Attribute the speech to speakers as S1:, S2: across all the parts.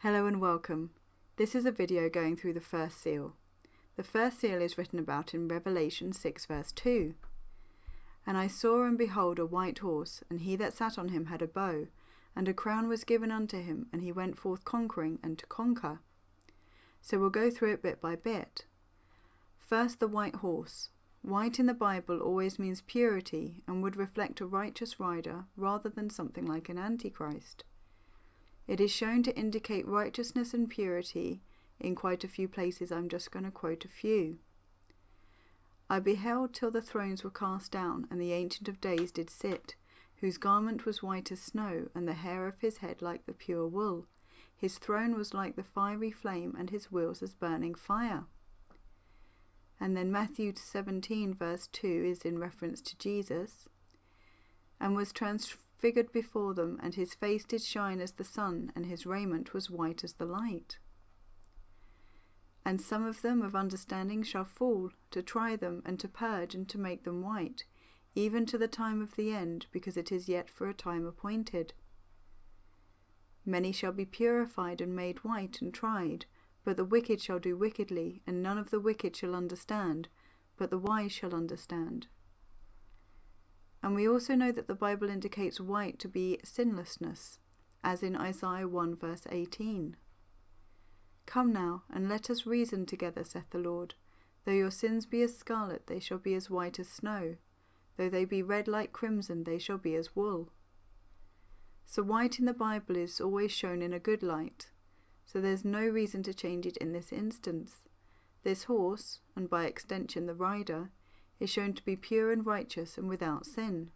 S1: Hello and welcome. This is a video going through the first seal. The first seal is written about in Revelation 6 verse 2. And I saw and behold a white horse, and he that sat on him had a bow, and a crown was given unto him, and he went forth conquering and to conquer. So we'll go through it bit by bit. First, the white horse. White in the Bible always means purity and would reflect a righteous rider rather than something like an antichrist. It is shown to indicate righteousness and purity in quite a few places. I'm just going to quote a few. I beheld till the thrones were cast down, and the Ancient of Days did sit, whose garment was white as snow, and the hair of his head like the pure wool. His throne was like the fiery flame, and his wheels as burning fire. And then Matthew 17 verse 2 is in reference to Jesus. And was transfigured before them, and his face did shine as the sun, and his raiment was white as the light. And some of them of understanding shall fall, to try them, and to purge, and to make them white, even to the time of the end, because it is yet for a time appointed. Many shall be purified and made white and tried, but the wicked shall do wickedly, and none of the wicked shall understand, but the wise shall understand. And we also know that the Bible indicates white to be sinlessness, as in Isaiah 1 verse 18. Come now, and let us reason together, saith the Lord. Though your sins be as scarlet, they shall be as white as snow. Though they be red like crimson, they shall be as wool. So white in the Bible is always shown in a good light, so there's no reason to change it in this instance. This horse, and by extension the rider, is shown to be pure and righteous and without sin.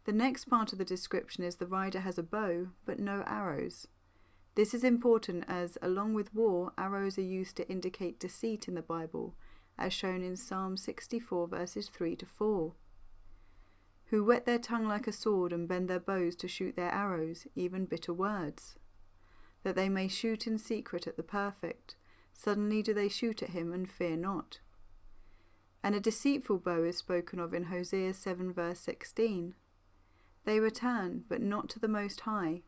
S1: The next part of the description is the rider has a bow, but no arrows. This is important as, along with war, arrows are used to indicate deceit in the Bible, as shown in Psalm 64 verses 3 to 4. Who whet their tongue like a sword, and bend their bows to shoot their arrows, even bitter words. That they may shoot in secret at the perfect. Suddenly do they shoot at him, and fear not. And a deceitful bow is spoken of in Hosea 7 verse 16. They return, but not to the Most High.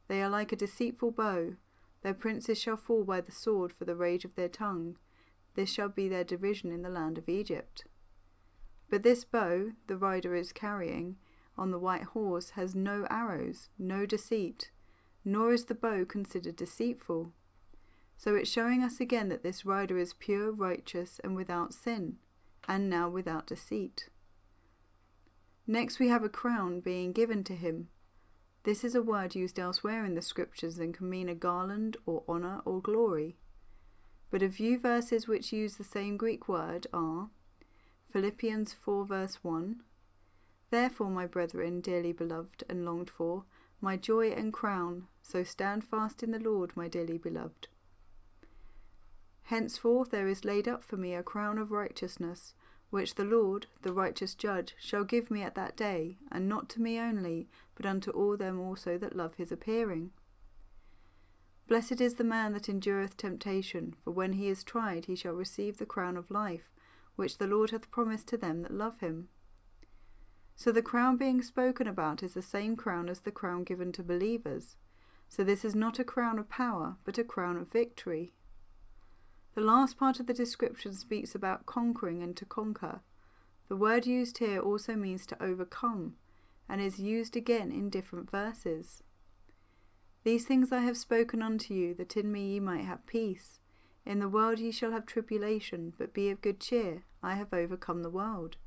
S1: They are like a deceitful bow. Their princes shall fall by the sword for the rage of their tongue. This shall be their derision in the land of Egypt. But this bow the rider is carrying on the white horse has no arrows, no deceit, nor is the bow considered deceitful. So it's showing us again that this rider is pure, righteous, and without sin, and now without deceit. Next we have a crown being given to him. This is a word used elsewhere in the scriptures and can mean a garland or honour or glory. But a few verses which use the same Greek word are Philippians 4 verse 1. Therefore, my brethren, dearly beloved and longed for, my joy and crown, so stand fast in the Lord, my dearly beloved. Henceforth there is laid up for me a crown of righteousness, which the Lord, the righteous judge, shall give me at that day, and not to me only, but unto all them also that love his appearing. Blessed is the man that endureth temptation, for when he is tried he shall receive the crown of life, which the Lord hath promised to them that love him. So the crown being spoken about is the same crown as the crown given to believers. So this is not a crown of power, but a crown of victory. The last part of the description speaks about conquering and to conquer. The word used here also means to overcome, and is used again in different verses. These things I have spoken unto you, that in me ye might have peace. In the world ye shall have tribulation, but be of good cheer, I have overcome the world.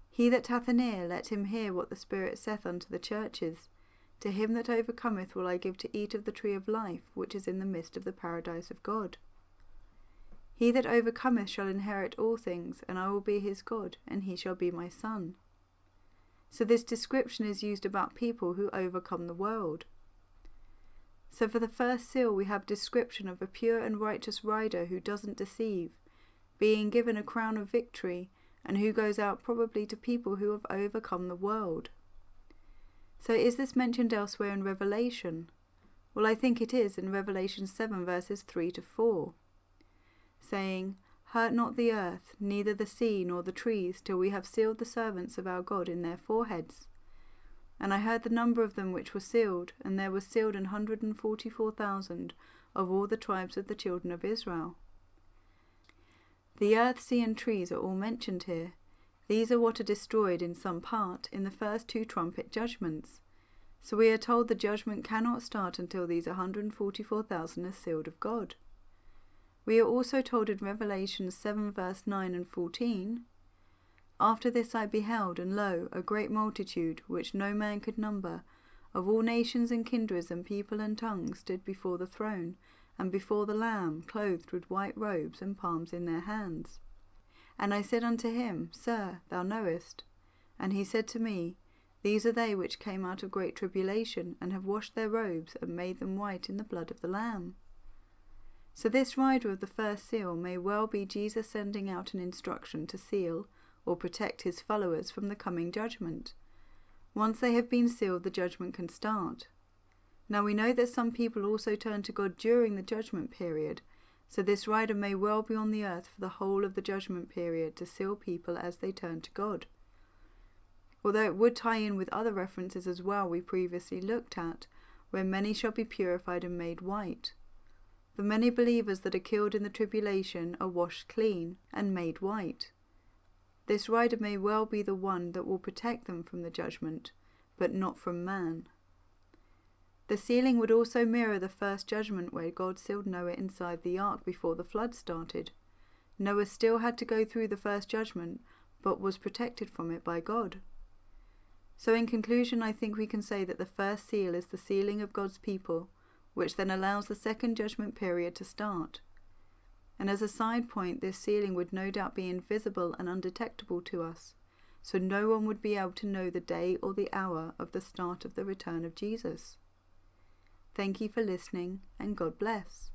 S1: He that hath an ear, let him hear what the Spirit saith unto the churches. To him that overcometh will I give to eat of the tree of life, which is in the midst of the paradise of God. He that overcometh shall inherit all things, and I will be his God, and he shall be my son. So this description is used about people who overcome the world. So for the first seal we have description of a pure and righteous rider who doesn't deceive, being given a crown of victory, and who goes out probably to people who have overcome the world. So is this mentioned elsewhere in Revelation? Well, I think it is in Revelation 7 verses 3 to 4. Saying, Hurt not the earth, neither the sea nor the trees, till we have sealed the servants of our God in their foreheads. And I heard the number of them which were sealed, and there were sealed 144,000 of all the tribes of the children of Israel. The earth, sea, and trees are all mentioned here. These are what are destroyed in some part in the first 2 trumpet judgments. So we are told the judgment cannot start until these 144,000 are sealed of God. We are also told in Revelation 7 verse 9 and 14, "After this I beheld, and lo, a great multitude, which no man could number, of all nations and kindreds and people and tongues, stood before the throne, and before the Lamb, clothed with white robes, and palms in their hands. And I said unto him, Sir, thou knowest. And he said to me, These are they which came out of great tribulation, and have washed their robes, and made them white in the blood of the Lamb." So this rider of the first seal may well be Jesus sending out an instruction to seal or protect his followers from the coming judgment. Once they have been sealed, the judgment can start. Now we know that some people also turn to God during the judgment period, so this rider may well be on the earth for the whole of the judgment period to seal people as they turn to God. Although it would tie in with other references as well we previously looked at, where many shall be purified and made white. The many believers that are killed in the tribulation are washed clean and made white. This rider may well be the one that will protect them from the judgment, but not from man. The sealing would also mirror the first judgment where God sealed Noah inside the ark before the flood started. Noah still had to go through the first judgment, but was protected from it by God. So in conclusion, I think we can say that the first seal is the sealing of God's people, which then allows the second judgment period to start. And as a side point, this sealing would no doubt be invisible and undetectable to us, so no one would be able to know the day or the hour of the start of the return of Jesus. Thank you for listening, and God bless.